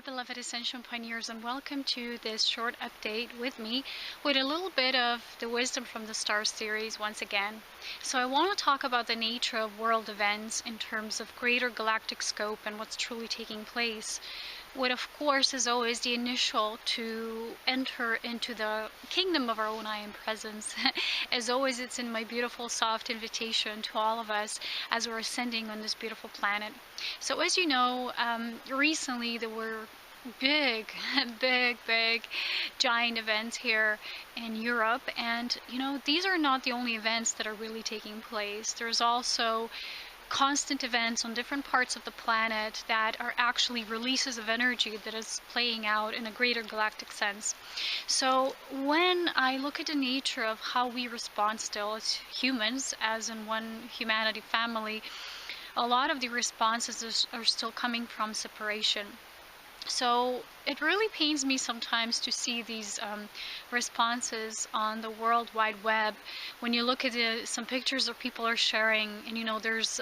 beloved Ascension Pioneers, and welcome to this short update with me with a little bit of the Wisdom from the Stars series once again. So I want to talk about the nature of world events in terms of greater galactic scope and what's truly taking place, with of course as always the initial to enter into the kingdom of our own I Am Presence. As always, it's in my beautiful soft invitation to all of us as we're ascending on this beautiful planet. So as you know, recently there were big giant events here in Europe, and these are not the only events that are really taking place. There's also constant events on different parts of the planet that are actually releases of energy that is playing out in a greater galactic sense. So when I look at the nature of how we respond still as humans, as in one humanity family, a lot of the responses are still coming from separation. So it really pains me sometimes to see these responses on the World Wide Web. When you look at some pictures that people are sharing, and there's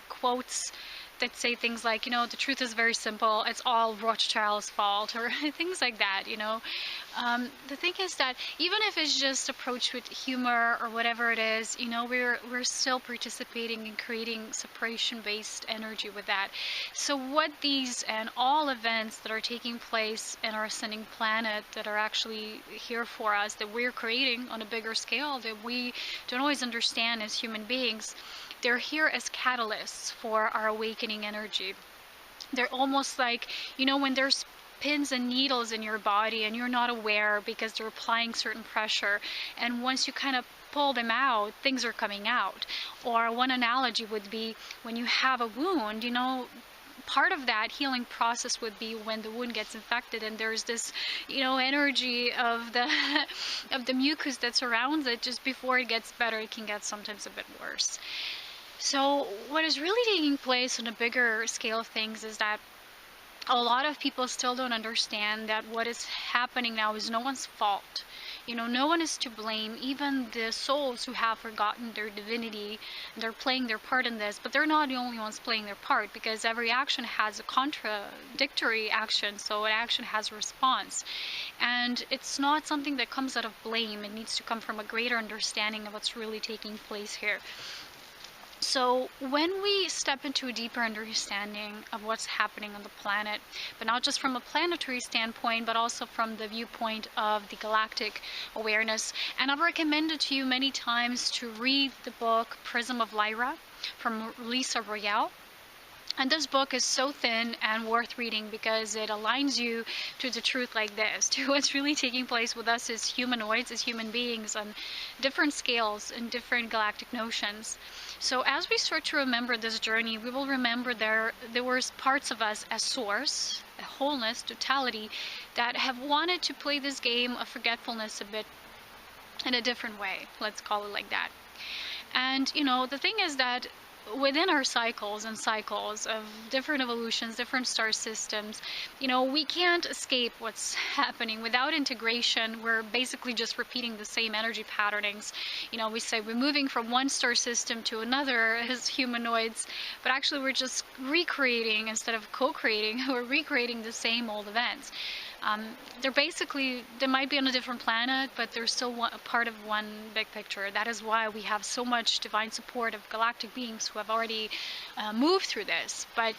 quotes that say things like, the truth is very simple, it's all Rothschild's fault, or things like that. The thing is that even if it's just approached with humor or whatever it is, we're still participating in creating separation-based energy with that. So what these and all events that are taking place in our ascending planet that are actually here for us, that we're creating on a bigger scale that we don't always understand as human beings, they're here as catalysts for our awakening energy. They're almost like, when there's pins and needles in your body and you're not aware because they're applying certain pressure, and once you kind of pull them out, things are coming out. Or one analogy would be when you have a wound, part of that healing process would be when the wound gets infected and there's this energy of the of the mucus that surrounds it. Just before it gets better, it can get sometimes a bit worse. So what is really taking place on a bigger scale of things is that a lot of people still don't understand that what is happening now is no one's fault. No one is to blame. Even the souls who have forgotten their divinity, they're playing their part in this, but they're not the only ones playing their part, because every action has a contradictory action, so an action has a response. And it's not something that comes out of blame. It needs to come from a greater understanding of what's really taking place here. So when we step into a deeper understanding of what's happening on the planet, but not just from a planetary standpoint, but also from the viewpoint of the galactic awareness, and I've recommended to you many times to read the book Prism of Lyra from Lisa Royale. And this book is so thin and worth reading because it aligns you to the truth like this, to what's really taking place with us as humanoids, as human beings, on different scales and different galactic notions. So as we start to remember this journey, we will remember there were parts of us as source, a wholeness, totality, that have wanted to play this game of forgetfulness a bit in a different way. Let's call it like that. And the thing is that within our cycles and cycles of different evolutions, different star systems, we can't escape what's happening. Without integration, we're basically just repeating the same energy patternings. We say we're moving from one star system to another as humanoids, but actually we're just recreating instead of co-creating. We're recreating the same old events. They might be on a different planet, but they're still a part of one big picture. That is why we have so much divine support of galactic beings who have already moved through this. But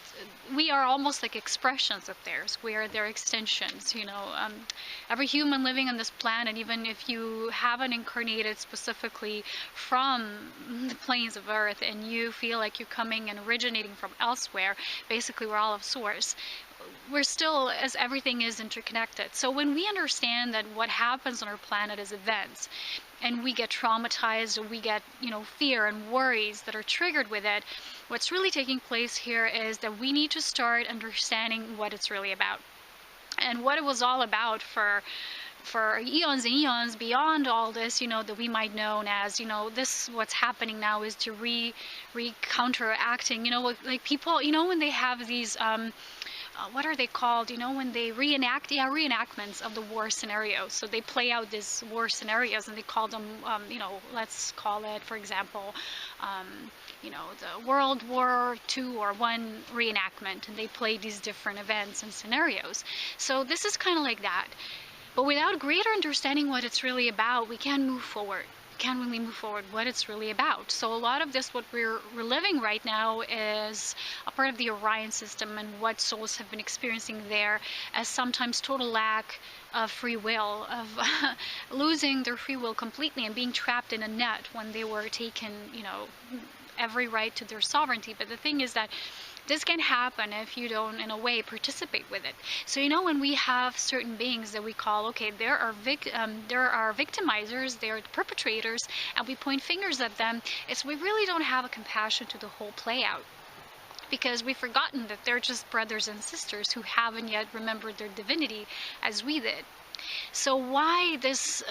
we are almost like expressions of theirs. We are their extensions. Every human living on this planet, even if you haven't incarnated specifically from the planes of Earth and you feel like you're coming and originating from elsewhere, basically we're all of source. We're still, as everything is, interconnected. So when we understand that what happens on our planet is events, and we get traumatized, or we get, fear and worries that are triggered with it, what's really taking place here is that we need to start understanding what it's really about. And what it was all about for eons and eons beyond all this, that we might know as, this what's happening now is to counteracting, like people, when they have these what are they called? You know, when they reenact, yeah, reenactments of the war scenarios. So they play out these war scenarios, and they call them, you know, let's call it, for example, you know, the World War II or One reenactment, and they play these different events and scenarios. So this is kind of like that. But without greater understanding what it's really about, we can't move forward. Can't really move forward what it's really about. So a lot of this, what we're living right now, is a part of the Orion system, and what souls have been experiencing there as sometimes total lack of free will, of losing their free will completely and being trapped in a net when they were taken, you know, every right to their sovereignty. But the thing is that this can happen if you don't, in a way, participate with it. So, you know, when we have certain beings that we call, okay, there are victimizers, there are perpetrators, and we point fingers at them, it's we really don't have a compassion to the whole play out. Because we've forgotten that they're just brothers and sisters who haven't yet remembered their divinity as we did. So why this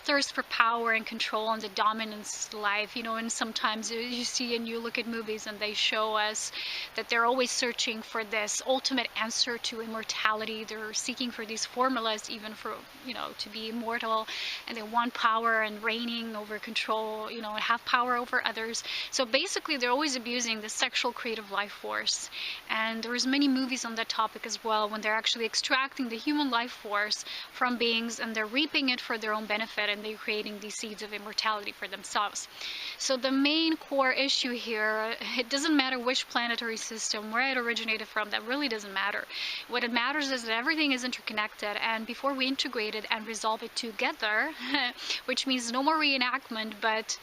thirst for power and control and the dominance life, you know, and sometimes you see and you look at movies and they show us that they're always searching for this ultimate answer to immortality. They're seeking for these formulas even for, you know, to be immortal, and they want power and reigning over control, you know, and have power over others. So basically they're always abusing the sexual creative life force. And there's many movies on that topic as well, when they're actually extracting the human life force from beings, and they're reaping it for their own benefit, and they're creating these seeds of immortality for themselves. So the main core issue here, it doesn't matter which planetary system, where it originated from, that really doesn't matter. What it matters is that everything is interconnected, and before we integrate it and resolve it together, which means no more reenactment, but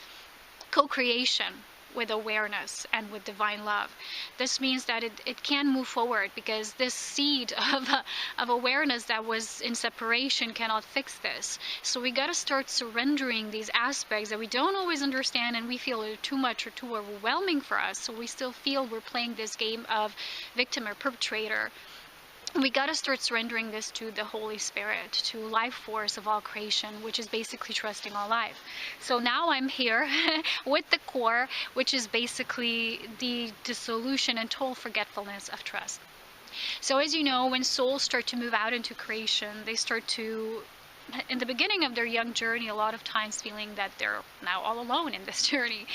co-creation with awareness and with divine love. This means that it can move forward, because this seed of awareness that was in separation cannot fix this. So we got to start surrendering these aspects that we don't always understand, and we feel are too much or too overwhelming for us. So we still feel we're playing this game of victim or perpetrator. We got to start surrendering this to the Holy Spirit, to life force of all creation, which is basically trusting all life. So now I'm here with the core, which is basically the dissolution and total forgetfulness of trust. So as you know, when souls start to move out into creation, they start to, in the beginning of their young journey, a lot of times feeling that they're now all alone in this journey.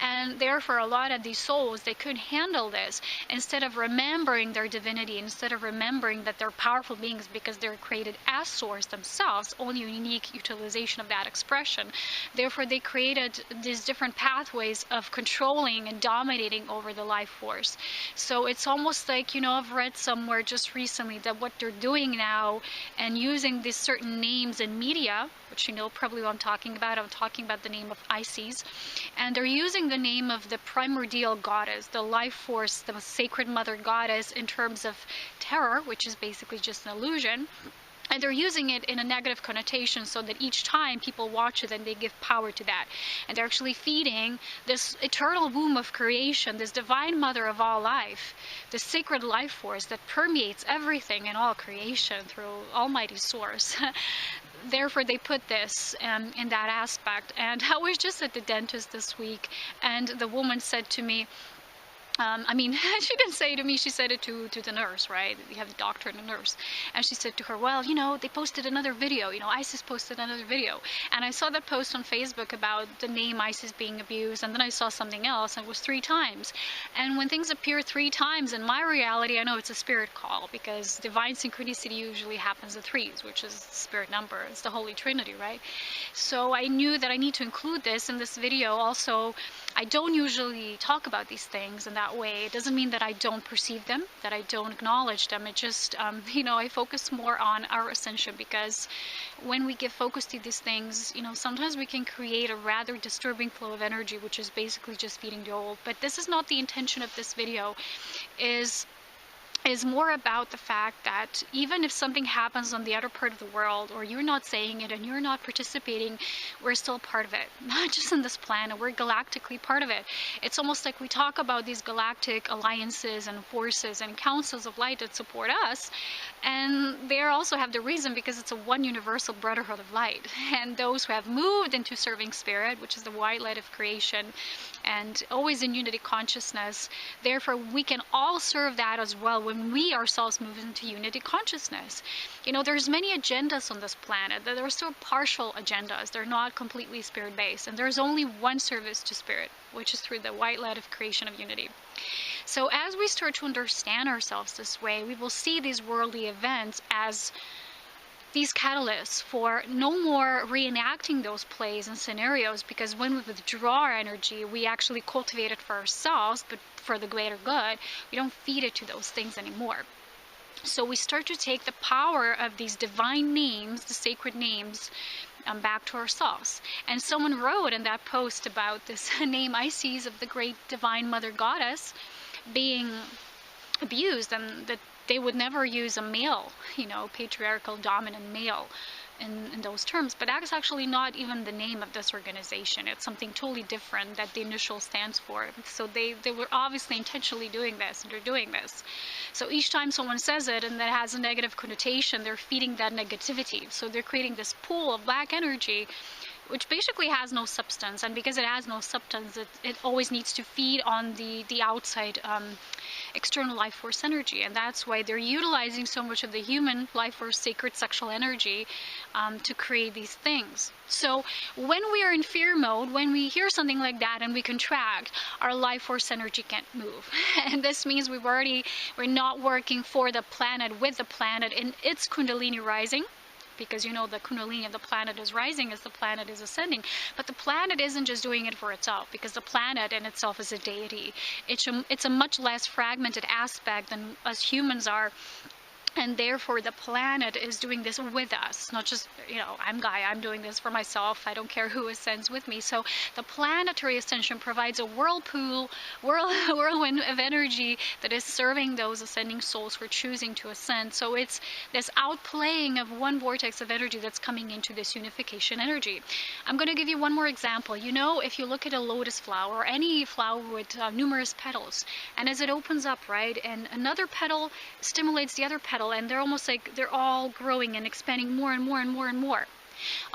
And therefore, a lot of these souls, they couldn't handle this. Instead of remembering their divinity, instead of remembering that they're powerful beings because they're created as source themselves, only a unique utilization of that expression. Therefore, they created these different pathways of controlling and dominating over the life force. So it's almost like, you know, I've read somewhere just recently that what they're doing now, and using these certain names in media, which you know probably what I'm talking about the name of Isis, and they're using the name of the primordial goddess, the life force, the sacred mother goddess, in terms of terror, which is basically just an illusion. And they're using it in a negative connotation, so that each time people watch it, and they give power to that. And they're actually feeding this eternal womb of creation, this divine mother of all life, this sacred life force that permeates everything in all creation through Almighty Source. Therefore, they put this in that aspect. And I was just at the dentist this week, and the woman said to me, she didn't say it to me, she said it to the nurse, right? You have the doctor and the nurse. And she said to her, well, you know, they posted another video, you know, ISIS posted another video. And I saw that post on Facebook about the name ISIS being abused, and then I saw something else, and it was 3 times. And when things appear 3 times, in my reality, I know it's a spirit call, because divine synchronicity usually happens at 3s, which is the spirit number. It's the Holy Trinity, right? So I knew that I need to include this in this video. Also, I don't usually talk about these things in that way. It doesn't mean that I don't perceive them, that I don't acknowledge them. It just, I focus more on our ascension, because when we give focus to these things, you know, sometimes we can create a rather disturbing flow of energy, which is basically just feeding the old. But this is not the intention of this video. Is more about the fact that even if something happens on the other part of the world, or you're not saying it and you're not participating, we're still part of it. Not just on this planet, we're galactically part of it. It's almost like we talk about these galactic alliances and forces and councils of light that support us, and they also have the reason, because it's a one universal brotherhood of light. And those who have moved into serving spirit, which is the white light of creation, and always in unity consciousness, therefore we can all serve that as well when when we ourselves move into unity consciousness. You know, there's many agendas on this planet. They're still partial agendas. They're not completely spirit-based. And there's only one service to spirit, which is through the white light of creation of unity. So as we start to understand ourselves this way, we will see these worldly events as these catalysts for no more reenacting those plays and scenarios, because when we withdraw our energy, we actually cultivate it for ourselves, but for the greater good, we don't feed it to those things anymore. So we start to take the power of these divine names, the sacred names, back to ourselves. And someone wrote in that post about this name Isis of the great divine mother goddess being abused, and that they would never use a male, you know, patriarchal dominant male in those terms. But that's actually not even the name of this organization. It's something totally different that the initial stands for. So they were obviously intentionally doing this, and they're doing this. So each time someone says it and that has a negative connotation, they're feeding that negativity. So they're creating this pool of black energy which basically has no substance, and because it has no substance, it always needs to feed on the outside external life force energy, and that's why they're utilizing so much of the human life force sacred sexual energy to create these things. So when we are in fear mode, when we hear something like that and we contract, our life force energy can't move. And this means we're not working for the planet, with the planet in its kundalini rising, because you know the kundalini of the planet is rising as the planet is ascending. But the planet isn't just doing it for itself, because the planet in itself is a deity. It's a much less fragmented aspect than us humans are. And therefore, the planet is doing this with us, not just, you know, I'm Gaia, I'm doing this for myself, I don't care who ascends with me. So the planetary ascension provides a whirlwind of energy that is serving those ascending souls who are choosing to ascend. So it's this outplaying of one vortex of energy that's coming into this unification energy. I'm going to give you one more example. You know, if you look at a lotus flower, or any flower with numerous petals, and as it opens up, right, and another petal stimulates the other petal, and they're almost like they're all growing and expanding more and more and more and more.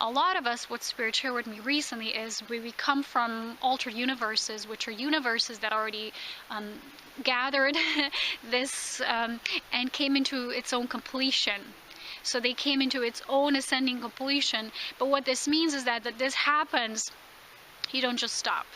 A lot of us, what Spirit shared with me recently, is we come from altered universes, which are universes that already gathered this and came into its own completion. So they came into its own ascending completion. But what this means is that this happens, you don't just stop.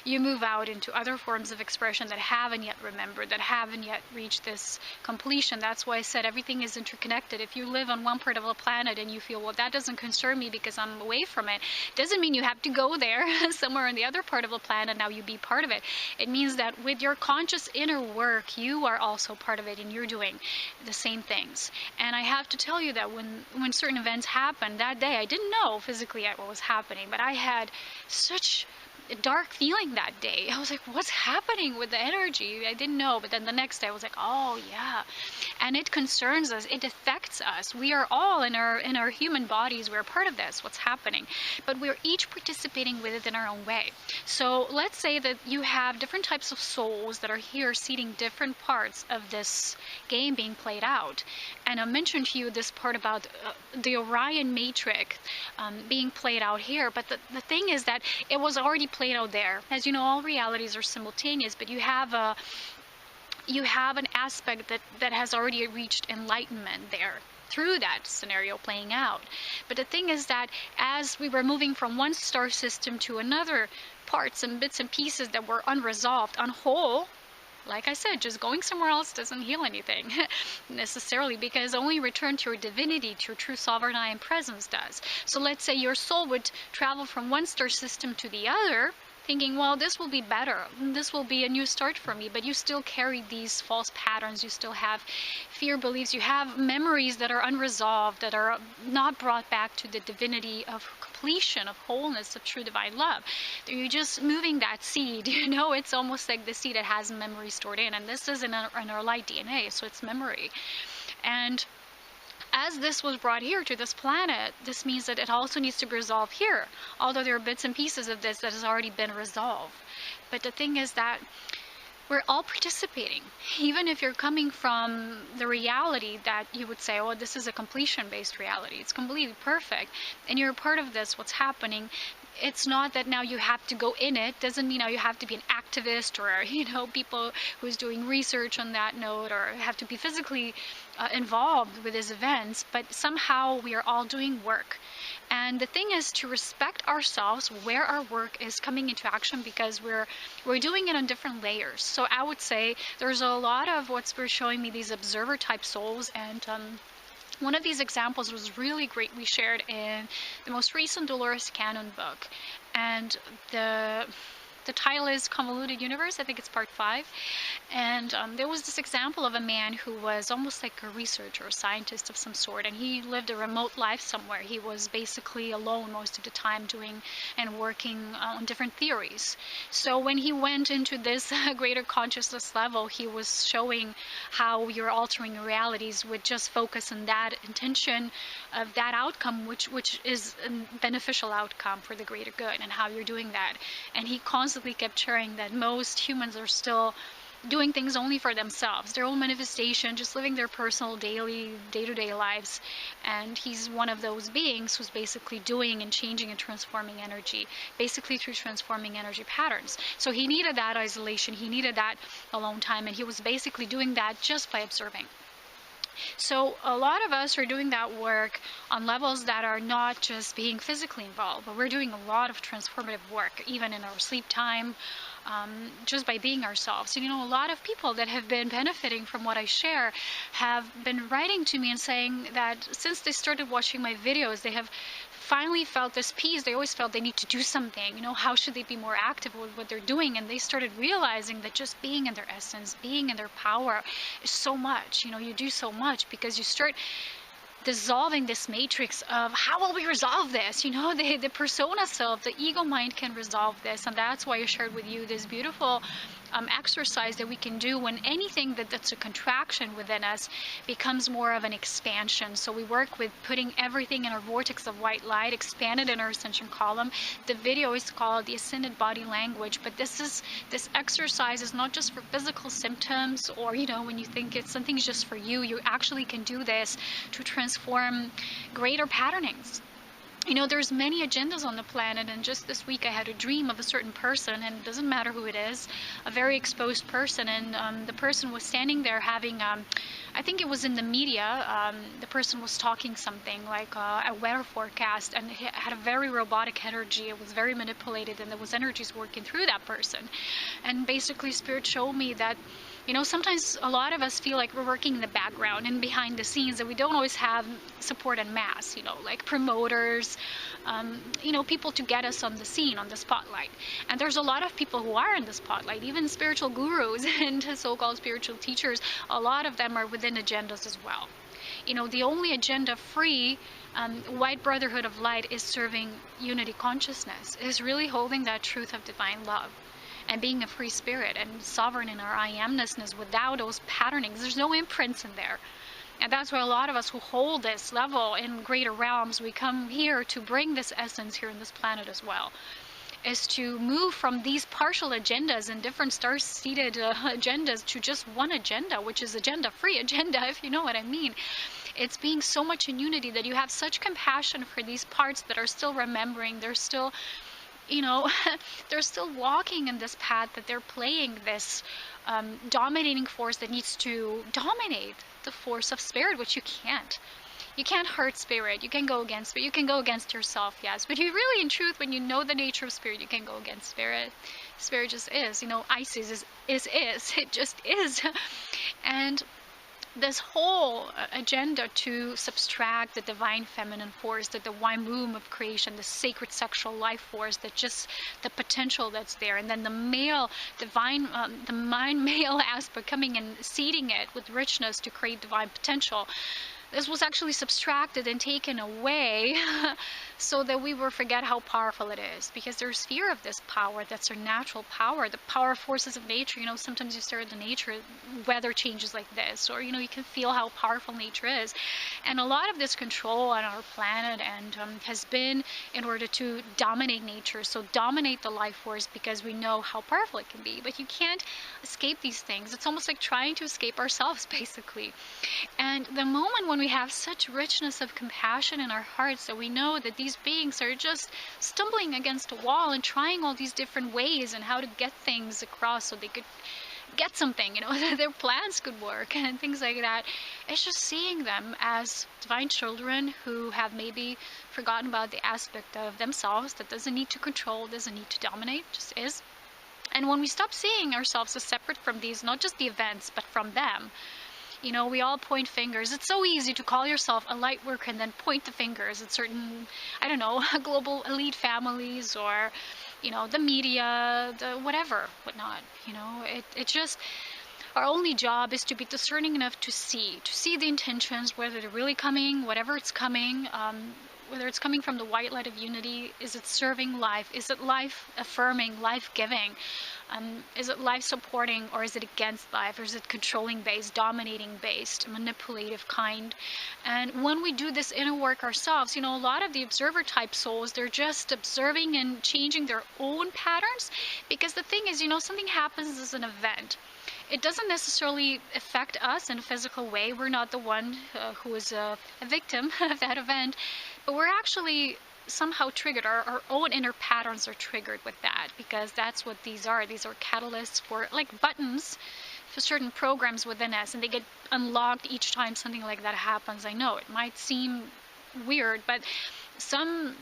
You move out into other forms of expression that haven't yet remembered, that haven't yet reached this completion. That's why I said everything is interconnected. If you live on one part of the planet and you feel, well, that doesn't concern me because I'm away from it, doesn't mean you have to go there somewhere on the other part of the planet now you be part of it. It means that with your conscious inner work, you are also part of it, and you're doing the same things. And I have to tell you that when certain events happened that day, I didn't know physically what was happening, but I had such a dark feeling that day. I was like, what's happening with the energy? I didn't know. But then the next day I was like, oh yeah. And it concerns us. It affects us. We are all in our human bodies. We're part of this, what's happening. But we're each participating with it in our own way. So let's say that you have different types of souls that are here seeding different parts of this game being played out. And I mentioned to you this part about the Orion matrix being played out here. But the thing is that it was already played out there. As you know, all realities are simultaneous, but you have an aspect that has already reached enlightenment there through that scenario playing out. But the thing is that as we were moving from one star system to another, parts and bits and pieces that were unresolved, unwhole, like I said, just going somewhere else doesn't heal anything necessarily, because only return to your divinity, to your true sovereign I am presence does. So let's say your soul would travel from one star system to the other, thinking, well, this will be better, this will be a new start for me, but you still carry these false patterns, you still have fear beliefs, you have memories that are unresolved, that are not brought back to the divinity of completion, of wholeness, of true divine love. You're just moving that seed, you know, it's almost like the seed that has memory stored in, and this is in our light DNA, so it's memory. And as this was brought here to this planet, this means that it also needs to be resolved here, although there are bits and pieces of this that has already been resolved. But the thing is that we're all participating. Even if you're coming from the reality that you would say, oh, this is a completion-based reality, it's completely perfect, and you're a part of this, what's happening, it's not that now you have to go in it. Doesn't mean now you have to be an activist or, people who's doing research on that note, or have to be physically involved with these events. But somehow we are all doing work. And the thing is to respect ourselves where our work is coming into action, because we're doing it on different layers. So I would say there's a lot of what Spirit's showing me, these observer type souls. And one of these examples was really great. We shared in the most recent Dolores Cannon book, and the title is Convoluted Universe. I think it's part 5. And there was this example of a man who was almost like a researcher, a scientist of some sort, and he lived a remote life somewhere. He was basically alone most of the time, doing and working on different theories. So when he went into this greater consciousness level, he was showing how you're altering your realities with just focus on that intention of that outcome, which is a beneficial outcome for the greater good, and how you're doing that. And he constantly kept sharing that most humans are still doing things only for themselves, their own manifestation, just living their personal daily day-to-day lives. And he's one of those beings who's basically doing and changing and transforming energy, basically through transforming energy patterns. So he needed that isolation, he needed that alone time, and he was basically doing that just by observing. So a lot of us are doing that work on levels that are not just being physically involved, but we're doing a lot of transformative work, even in our sleep time, just by being ourselves. And a lot of people that have been benefiting from what I share have been writing to me and saying that since they started watching my videos, they have finally felt this peace. They always felt they need to do something. How should they be more active with what they're doing? And they started realizing that just being in their essence, being in their power is so much. You do so much because you start dissolving this matrix of how will we resolve this. The persona self, the ego mind can resolve this. And that's why I shared with you this beautiful exercise that we can do when anything that's a contraction within us becomes more of an expansion. So we work with putting everything in our vortex of white light, expanded in our ascension column. The video is called the Ascended Body Language, but this exercise is not just for physical symptoms, or when you think it's something's just for you. You actually can do this to transform greater patternings. There's many agendas on the planet, and just this week I had a dream of a certain person, and it doesn't matter who it is, a very exposed person, and the person was standing there having, I think it was in the media, the person was talking something like a weather forecast, and it had a very robotic energy. It was very manipulated, and there was energies working through that person. And basically Spirit showed me that sometimes a lot of us feel like we're working in the background and behind the scenes, and we don't always have support en masse, like promoters, people to get us on the scene, on the spotlight. And there's a lot of people who are in the spotlight, even spiritual gurus and so-called spiritual teachers. A lot of them are within agendas as well. The only agenda-free white brotherhood of light is serving unity consciousness, is really holding that truth of divine love, and being a free spirit and sovereign in our I amness without those patternings. There's no imprints in there. And that's why a lot of us who hold this level in greater realms, we come here to bring this essence here in this planet as well, is to move from these partial agendas and different star-seated agendas to just one agenda, which is agenda-free agenda, if you know what I mean. It's being so much in unity that you have such compassion for these parts that are still remembering, they're still they're still walking in this path, that they're playing this dominating force that needs to dominate the force of spirit, which you can't. You can't hurt spirit. You can go against spirit. You can go against yourself, yes. But you really, in truth, when you know the nature of spirit, you can go against spirit. Spirit just is. Isis is. It just is. And this whole agenda to subtract the divine feminine force, the divine womb of creation, the sacred sexual life force, that just the potential that's there, and then the male divine, the mind male aspect coming and seeding it with richness to create divine potential. This was actually subtracted and taken away so that we will forget how powerful it is, because there's fear of this power. That's our natural power, the power forces of nature. Sometimes you stare at the nature, weather changes like this, or you can feel how powerful nature is. And a lot of this control on our planet and has been in order to dominate nature, so dominate the life force, because we know how powerful it can be. But you can't escape these things. It's almost like trying to escape ourselves, basically. And the moment when we have such richness of compassion in our hearts that we know that these beings are just stumbling against a wall and trying all these different ways and how to get things across so they could get something, that their plans could work and things like that. It's just seeing them as divine children who have maybe forgotten about the aspect of themselves that doesn't need to control, doesn't need to dominate, just is. And when we stop seeing ourselves as separate from these, not just the events, but from them, we all point fingers. It's so easy to call yourself a light worker and then point the fingers at certain, I don't know, global elite families or, the media, the whatnot. It just, our only job is to be discerning enough to see the intentions, whether they're really coming, whatever it's coming, whether it's coming from the white light of unity. Is it serving life? Is it life affirming, life giving? Is it life supporting, or is it against life, or is it controlling based, dominating based, manipulative kind? And when we do this inner work ourselves, a lot of the observer type souls, they're just observing and changing their own patterns, because the thing is, something happens as an event. It doesn't necessarily affect us in a physical way. We're not the one who is a victim of that event, but we're actually somehow triggered. Our own inner patterns are triggered with that, because that's what these are. These are catalysts for, like buttons for certain programs within us, and they get unlocked each time something like that happens. I know it might seem weird, but some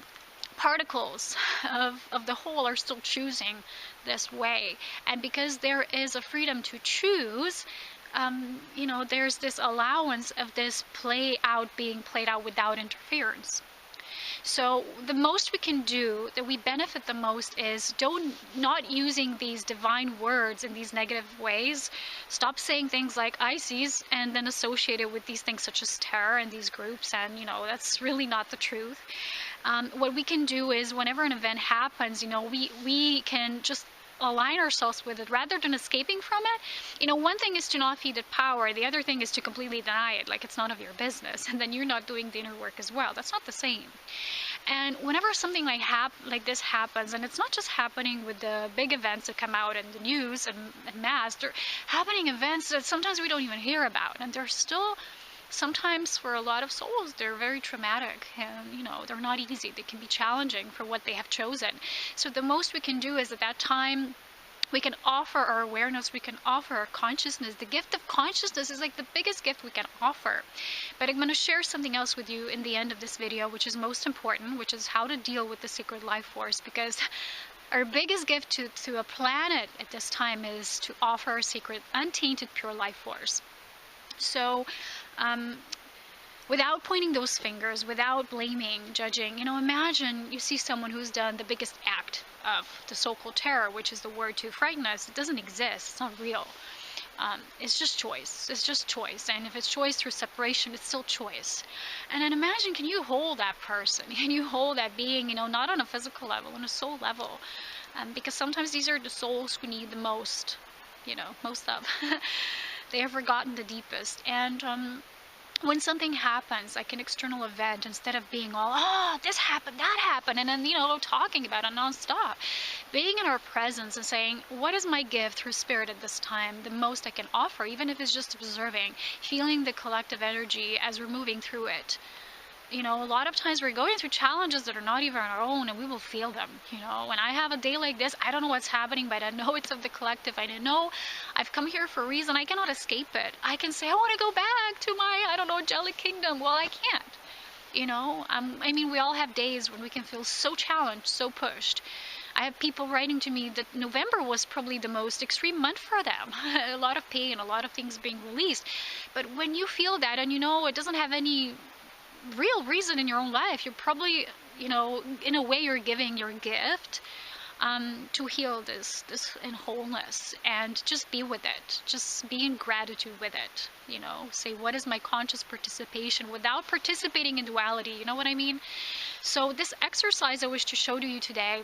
particles of the whole are still choosing this way. And because there is a freedom to choose, there's this allowance of this being played out without interference. So the most we can do, that we benefit the most, is not using these divine words in these negative ways. Stop saying things like ICs and then associate it with these things such as terror and these groups, and that's really not the truth. What we can do is, whenever an event happens, we can just align ourselves with it rather than escaping from it. One thing is to not feed it power, the other thing is to completely deny it, like it's none of your business, and then you're not doing the inner work as well. That's not the same. And whenever something like this happens, and it's not just happening with the big events that come out in the news and mass, they're happening events that sometimes we don't even hear about, and they're still, sometimes for a lot of souls, they're very traumatic, and they're not easy. They can be challenging for what they have chosen. So the most we can do is, at that time, we can offer our awareness, we can offer our consciousness. The gift of consciousness is like the biggest gift we can offer. But I'm going to share something else with you in the end of this video, which is most important, which is how to deal with the secret life force, because our biggest gift to a planet at this time is to offer our secret, untainted, pure life force. So, without pointing those fingers, without blaming, judging, imagine you see someone who's done the biggest act of the so-called terror, which is the word to frighten us. It doesn't exist. It's not real. It's just choice. It's just choice. And if it's choice through separation, it's still choice. And then imagine, can you hold that person? Can you hold that being, not on a physical level, on a soul level? Because sometimes these are the souls who need the most, most of. They have forgotten the deepest. And when something happens, like an external event, instead of being all, this happened, that happened, and then, talking about it nonstop, being in our presence and saying, what is my gift through spirit at this time, the most I can offer, even if it's just observing, feeling the collective energy as we're moving through it. A lot of times we're going through challenges that are not even our own, and we will feel them. When I have a day like this, I don't know what's happening, but I know it's of the collective. I know I've come here for a reason. I cannot escape it. I can say, I want to go back to my, angelic kingdom. Well, I can't. We all have days when we can feel so challenged, so pushed. I have people writing to me that November was probably the most extreme month for them. A lot of pain, a lot of things being released. But when you feel that, and it doesn't have any real reason in your own life, you're probably, in a way, you're giving your gift to heal this in wholeness, and just be with it. Just be in gratitude with it. Say, what is my conscious participation without participating in duality? You know what I mean? So this exercise I wish to show to you today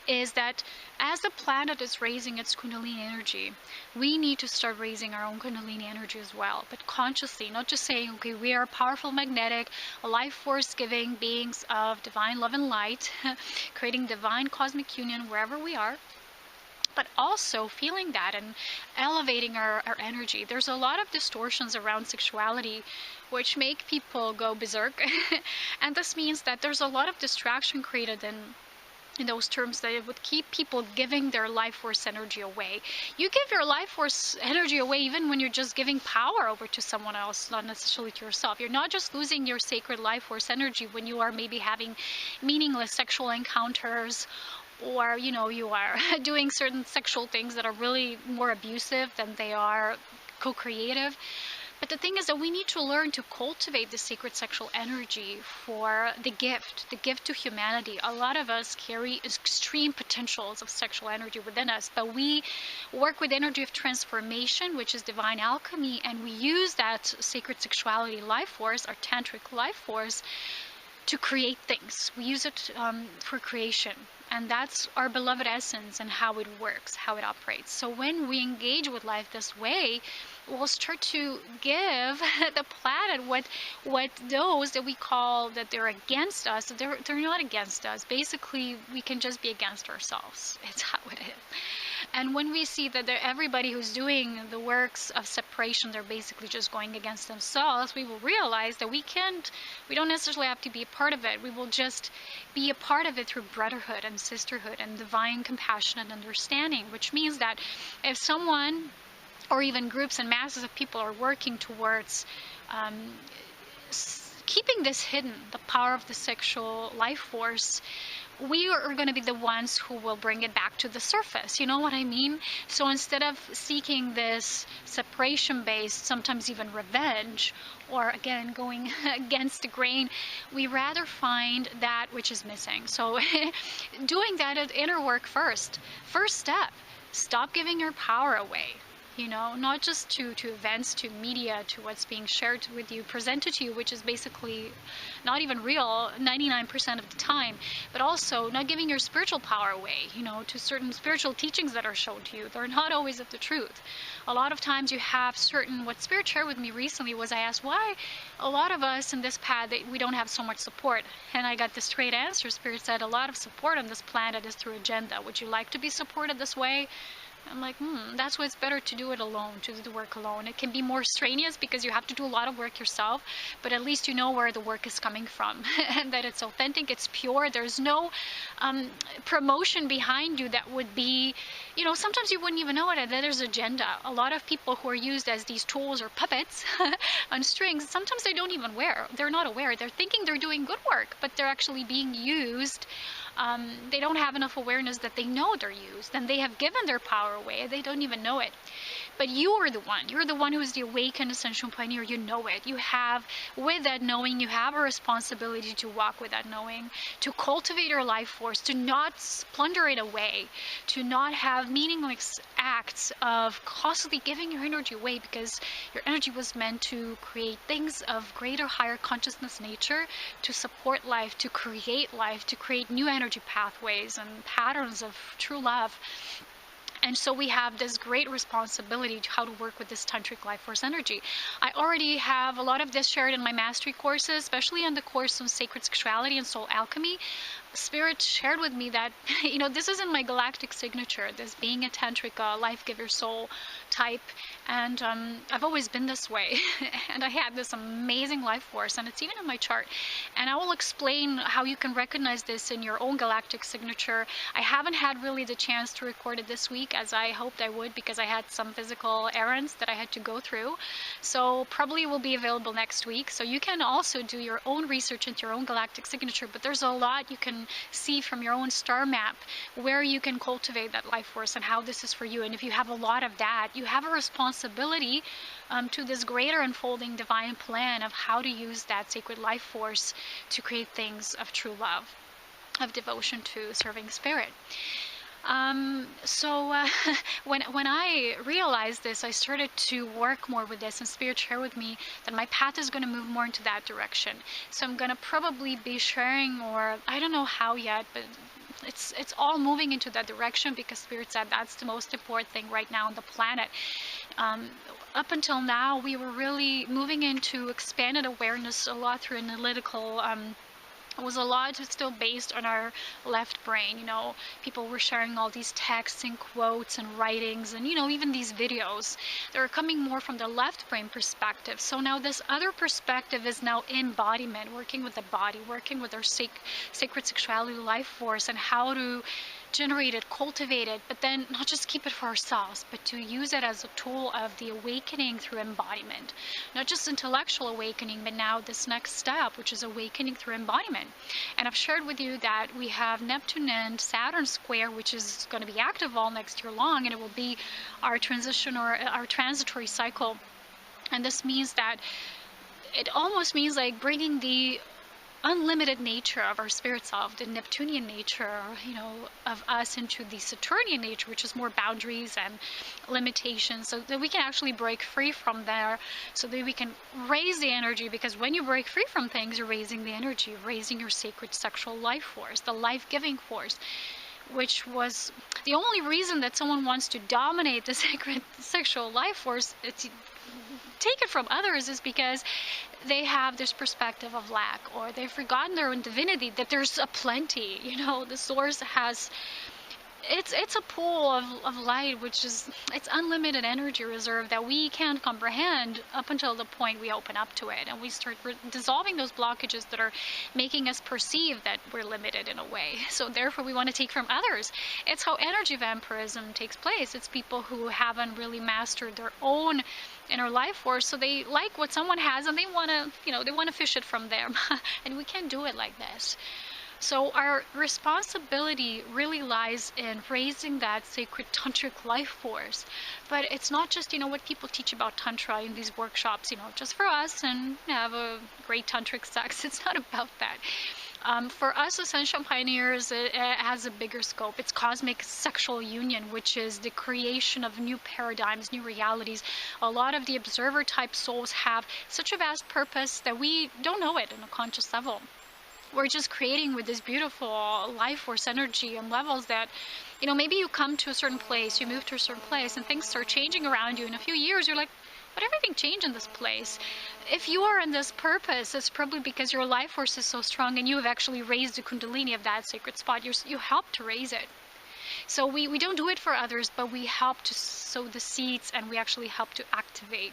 is that as the planet is raising its Kundalini energy, we need to start raising our own Kundalini energy as well, but consciously, not just saying, okay, we are powerful, magnetic, life force giving beings of divine love and light, creating divine cosmic union wherever we are, but also feeling that and elevating our energy. There's a lot of distortions around sexuality which make people go berserk. And this means that there's a lot of distraction created in those terms, that it would keep people giving their life force energy away. You give your life force energy away even when you're just giving power over to someone else, not necessarily to yourself. You're not just losing your sacred life force energy when you are maybe having meaningless sexual encounters, or you are doing certain sexual things that are really more abusive than they are co-creative. But the thing is that we need to learn to cultivate the sacred sexual energy for the gift to humanity. A lot of us carry extreme potentials of sexual energy within us, but we work with energy of transformation, which is divine alchemy, and we use that sacred sexuality life force, our tantric life force, to create things. We use it for creation. And that's our beloved essence and how it works, how it operates. So when we engage with life this way, we'll start to give the planet what those that we call that they're against us, they're not against us. Basically, we can just be against ourselves. It's how it is. And when we see that everybody who's doing the works of separation, they're basically just going against themselves, we will realize that we don't necessarily have to be a part of it. We will just be a part of it through brotherhood and sisterhood and divine compassion and understanding, which means that if someone or even groups and masses of people are working towards keeping this hidden, the power of the sexual life force, we are going to be the ones who will bring it back to the surface. You know what I mean? So instead of seeking this separation-based, sometimes even revenge, or again going against the grain, we rather find that which is missing. So doing that inner work first step, stop giving your power away. Not just to events, to media, to what's being shared with you, presented to you, which is basically not even real 99% of the time, but also not giving your spiritual power away, to certain spiritual teachings that are shown to you. They're not always of the truth. A lot of times you have what Spirit shared with me recently was, I asked why a lot of us in this path, we don't have so much support. And I got this straight answer. Spirit said, a lot of support on this planet is through agenda. Would you like to be supported this way? I'm like, that's why it's better to do it alone, to do the work alone. It can be more strenuous because you have to do a lot of work yourself, but at least you know where the work is coming from and that it's authentic, it's pure. There's no promotion behind you that would be, sometimes you wouldn't even know it, that there's agenda. A lot of people who are used as these tools or puppets on strings, sometimes they don't even they're not aware. They're thinking they're doing good work, but they're actually being used. They don't have enough awareness that they know they're used, and they have given their power away. They don't even know it. But you are the one. You're the one who is the awakened ascension pioneer. You know it. You have, with that knowing, you have a responsibility to walk with that knowing, to cultivate your life force, to not plunder it away, to not have meaningless acts of constantly giving your energy away, because your energy was meant to create things of greater, higher consciousness nature, to support life, to create new energy pathways and patterns of true love. And so we have this great responsibility to how to work with this tantric life force energy. I already have a lot of this shared in my mastery courses, especially in the course on sacred sexuality and soul alchemy. Spirit shared with me that, this is in my galactic signature, this being a tantric life giver soul type. And I've always been this way. And I had this amazing life force, and it's even in my chart. And I will explain how you can recognize this in your own galactic signature. I haven't had really the chance to record it this week as I hoped I would, because I had some physical errands that I had to go through. So probably will be available next week. So you can also do your own research into your own galactic signature, but there's a lot you can see from your own star map where you can cultivate that life force and how this is for you. And if you have a lot of that, you have a responsibility to this greater unfolding divine plan of how to use that sacred life force to create things of true love, of devotion to serving spirit. When I realized this, I started to work more with this, and Spirit shared with me that my path is going to move more into that direction. So I'm going to probably be sharing, or I don't know how yet, but it's all moving into that direction, because Spirit said that's the most important thing right now on the planet. Up until now, we were really moving into expanded awareness a lot through analytical It was a lot still based on our left brain. People were sharing all these texts and quotes and writings, and even these videos, they're coming more from the left brain perspective. So now this other perspective is now embodiment, working with the body, working with our sacred sexuality, life force, and how to generate it, cultivate it, but then not just keep it for ourselves, but to use it as a tool of the awakening through embodiment. Not just intellectual awakening, but now this next step, which is awakening through embodiment. And I've shared with you that we have Neptune and Saturn square, which is going to be active all next year long, and it will be our transition or our transitory cycle. And this means that it almost means like bringing the unlimited nature of our spirit self, the Neptunian nature, of us, into the Saturnian nature, which is more boundaries and limitations, so that we can actually break free from there, so that we can raise the energy. Because when you break free from things, you're raising the energy, raising your sacred sexual life force, the life-giving force, which was the only reason that someone wants to dominate the sacred sexual life force, take it from others, is because they have this perspective of lack, or they've forgotten their own divinity, that there's a plenty. The source has, it's a pool of light, which is, it's unlimited energy reserve that we can't comprehend up until the point we open up to it, and we start dissolving those blockages that are making us perceive that we're limited in a way. So therefore we want to take from others. It's how energy vampirism takes place. It's people who haven't really mastered their own inner life force, so they like what someone has, and they want to fish it from them. And we can't do it like this. So our responsibility really lies in raising that sacred tantric life force. But it's not just, what people teach about tantra in these workshops, just for us and have a great tantric sex. It's not about that. For us Ascension pioneers, it has a bigger scope. It's cosmic sexual union, which is the creation of new paradigms, new realities. A lot of the observer type souls have such a vast purpose that we don't know it on a conscious level. We're just creating with this beautiful life force energy and levels that, maybe you come to a certain place, you move to a certain place, and things start changing around you. In a few years, you're like, but everything changed in this place. If you are in this purpose, it's probably because your life force is so strong, and you have actually raised the kundalini of that sacred spot. You helped to raise it. So we don't do it for others, but we help to sow the seeds, and we actually help to activate.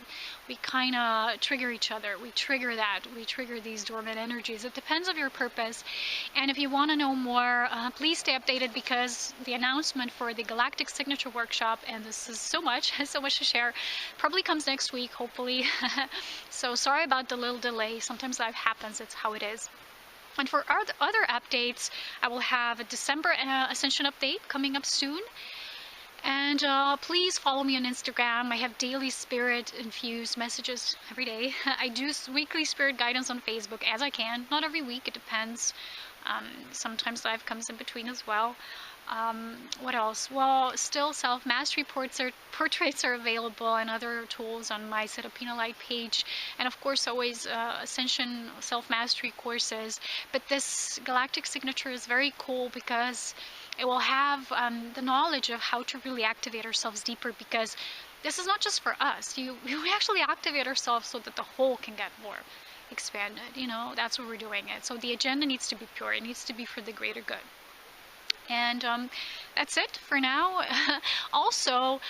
We kind of trigger each other. We trigger that. We trigger these dormant energies. It depends on your purpose. And if you want to know more, please stay updated, because the announcement for the Galactic Signature Workshop, and this is so much to share, probably comes next week, hopefully. So sorry about the little delay. Sometimes that happens. It's how it is. And for other updates, I will have a December Ascension update coming up soon. And please follow me on Instagram. I have daily spirit-infused messages every day. I do weekly spirit guidance on Facebook as I can. Not every week, it depends. Sometimes live comes in between as well. What else? Well, still self-mastery portraits are available, and other tools on my Serapina Light page. And of course, always Ascension self-mastery courses. But this Galactic Signature is very cool because it will have the knowledge of how to really activate ourselves deeper, because this is not just for us. We actually activate ourselves so that the whole can get more expanded. That's what we're doing it. So the agenda needs to be pure. It needs to be for the greater good. And that's it for now. Also,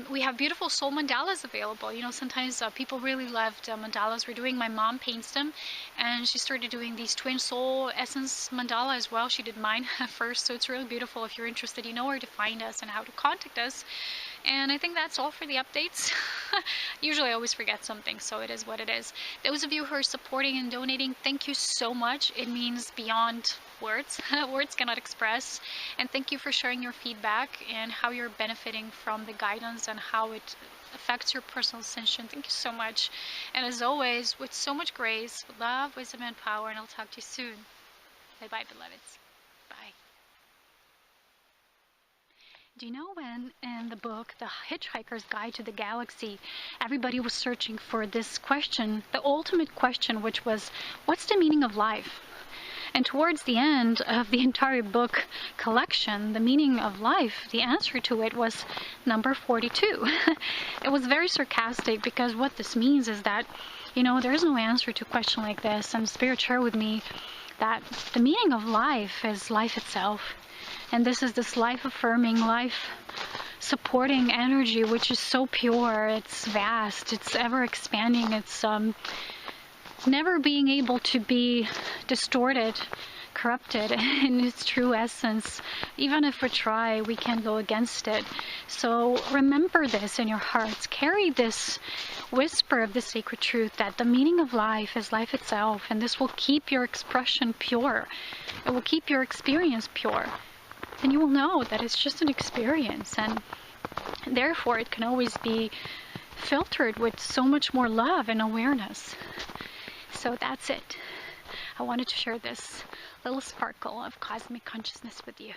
we have beautiful soul mandalas available. Sometimes people really loved mandalas. My mom paints them, and she started doing these twin soul essence mandala as well. She did mine first, so it's really beautiful. If you're interested, you know where to find us and how to contact us. And I think that's all for the updates. Usually I always forget something, so it is what it is. Those of you who are supporting and donating, thank you so much. It means beyond words. Words cannot express. And thank you for sharing your feedback and how you're benefiting from the guidance and how it affects your personal ascension. Thank you so much. And as always, with so much grace, love, wisdom, and power, and I'll talk to you soon. Bye-bye, beloveds. Bye. Do you know when in the book, The Hitchhiker's Guide to the Galaxy, everybody was searching for this question, the ultimate question, which was, what's the meaning of life? And towards the end of the entire book collection, the meaning of life, the answer to it was number 42. It was very sarcastic, because what this means is that, there is no answer to a question like this. And Spirit shared with me that the meaning of life is life itself. And this life-affirming, life-supporting energy, which is so pure, it's vast, it's ever-expanding, it's never being able to be distorted, corrupted in its true essence. Even if we try, we can't go against it. So remember this in your hearts. Carry this whisper of the sacred truth that the meaning of life is life itself, and this will keep your expression pure. It will keep your experience pure. And you will know that it's just an experience, and therefore it can always be filtered with so much more love and awareness. So that's it. I wanted to share this little sparkle of cosmic consciousness with you.